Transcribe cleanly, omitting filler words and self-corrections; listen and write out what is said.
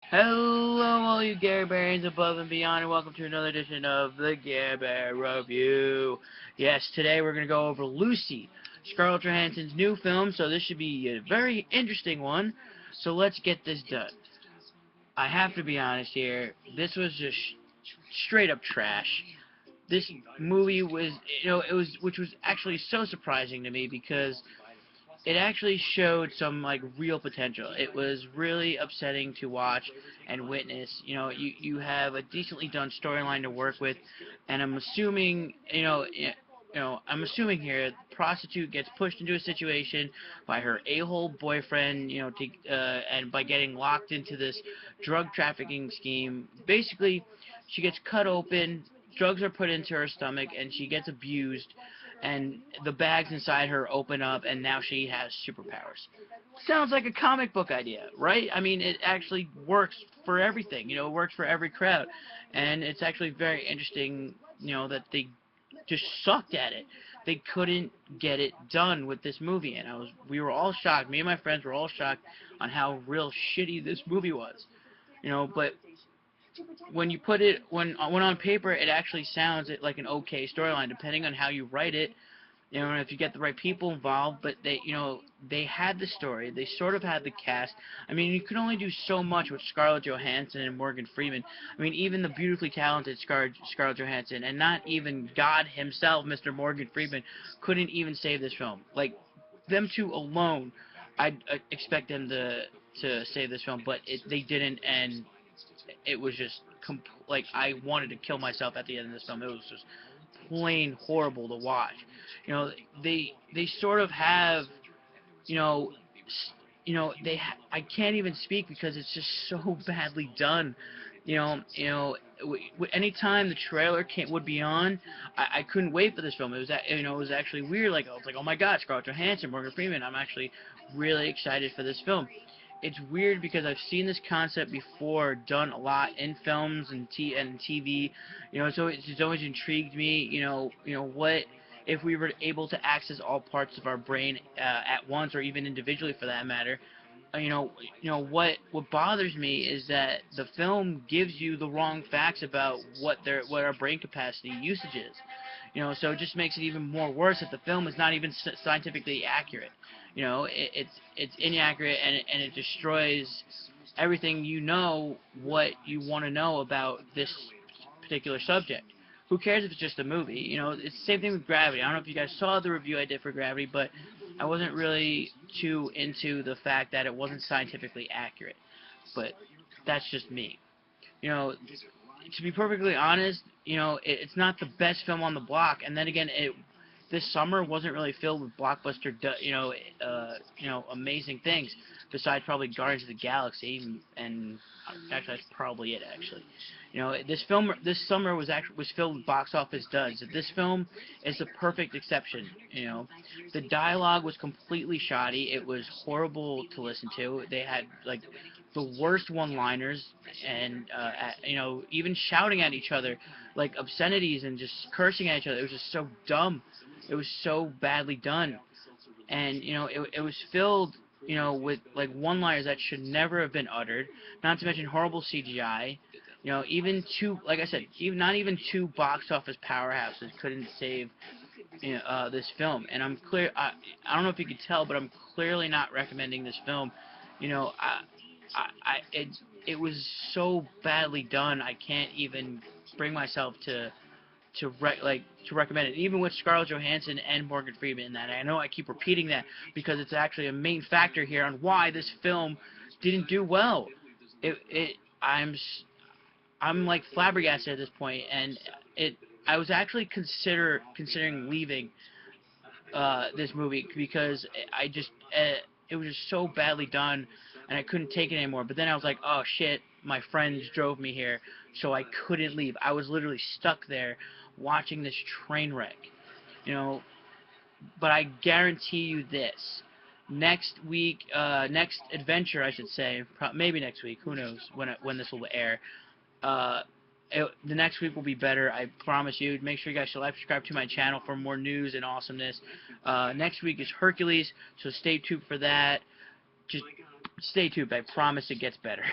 Hello, all you Gary Bears above and beyond, and welcome to another edition of the Gary Bear Review. Yes, today we're going to go over Lucy, Scarlett Johansson's new film, so this should be a very interesting one. So let's get this done. I have to be honest here, this was just straight up trash. This movie was, which was actually so surprising to me because it actually showed some like real potential. It was really upsetting to watch and witness. You have a decently done storyline to work with, and I'm assuming, I'm assuming here, the prostitute gets pushed into a situation by her a-hole boyfriend, and by getting locked into this drug trafficking scheme. Basically, she gets cut open, drugs are put into her stomach, and she gets abused, and the bags inside her open up, and now she has superpowers. Sounds like a comic book idea, right? I mean, it actually works for everything. It works for every crowd, and it's actually very interesting. That they just sucked at it. They couldn't get it done with this movie, and we were all shocked. Me and my friends were all shocked on how real shitty this movie was. But when you put it when on paper, it actually sounds like an okay storyline, depending on how you write it. And if you get the right people involved. But they had the story, they sort of had the cast. I mean, you could only do so much with Scarlett Johansson and Morgan Freeman. I mean, even the beautifully talented Scarlett Johansson, and not even God himself, Mr. Morgan Freeman, couldn't even save this film. Like, them two alone, I'd expect them to save this film, but they didn't, and it was just like I wanted to kill myself at the end of this film. It was just plain horrible to watch. They sort of have, you know I can't even speak because it's just so badly done. Anytime the trailer would be on, I couldn't wait for this film. It was actually weird. Like, I was like, oh my God, Scarlett Johansson, Morgan Freeman. I'm actually really excited for this film. It's weird because I've seen this concept before done a lot in films and TV. So it's always intrigued me. What if we were able to access all parts of our brain at once, or even individually for that matter. What bothers me is that the film gives you the wrong facts about what our brain capacity usage is. So it just makes it even more worse that the film is not even scientifically accurate. It's inaccurate, and it destroys everything what you want to know about this particular subject. Who cares if it's just a movie? It's the same thing with Gravity. I don't know if you guys saw the review I did for Gravity, but I wasn't really too into the fact that it wasn't scientifically accurate. But that's just me. You know, to be perfectly honest, it's not the best film on the block. And then again, this summer wasn't really filled with blockbuster, amazing things. Besides probably Guardians of the Galaxy, and actually that's probably it. Actually, this summer was filled with box office duds. This film is the perfect exception. The dialogue was completely shoddy. It was horrible to listen to. They had like the worst one-liners, and even shouting at each other like obscenities and just cursing at each other. It was just so dumb. It was so badly done, and it was filled with like one-liners that should never have been uttered. Not to mention horrible CGI. Even two, like I said, even not even two box office powerhouses couldn't save this film. And I don't know if you could tell, but I'm clearly not recommending this film. You know, it was so badly done. I can't even bring myself to recommend it, even with Scarlett Johansson and Morgan Freeman in that. I know I keep repeating that because it's actually a main factor here on why this film didn't do well. I'm like flabbergasted at this point, and I was actually considering leaving this movie because it was just so badly done, and I couldn't take it anymore. But then I was like, oh shit, my friends drove me here, so I couldn't leave. I was literally stuck there watching this train wreck, you know. But I guarantee you this: next week, next adventure, I should say, maybe next week. Who knows when this will air? Uh, the next week will be better. I promise you. Make sure you guys should like, subscribe to my channel for more news and awesomeness. Next week is Hercules, so stay tuned for that. Just stay tuned. I promise it gets better.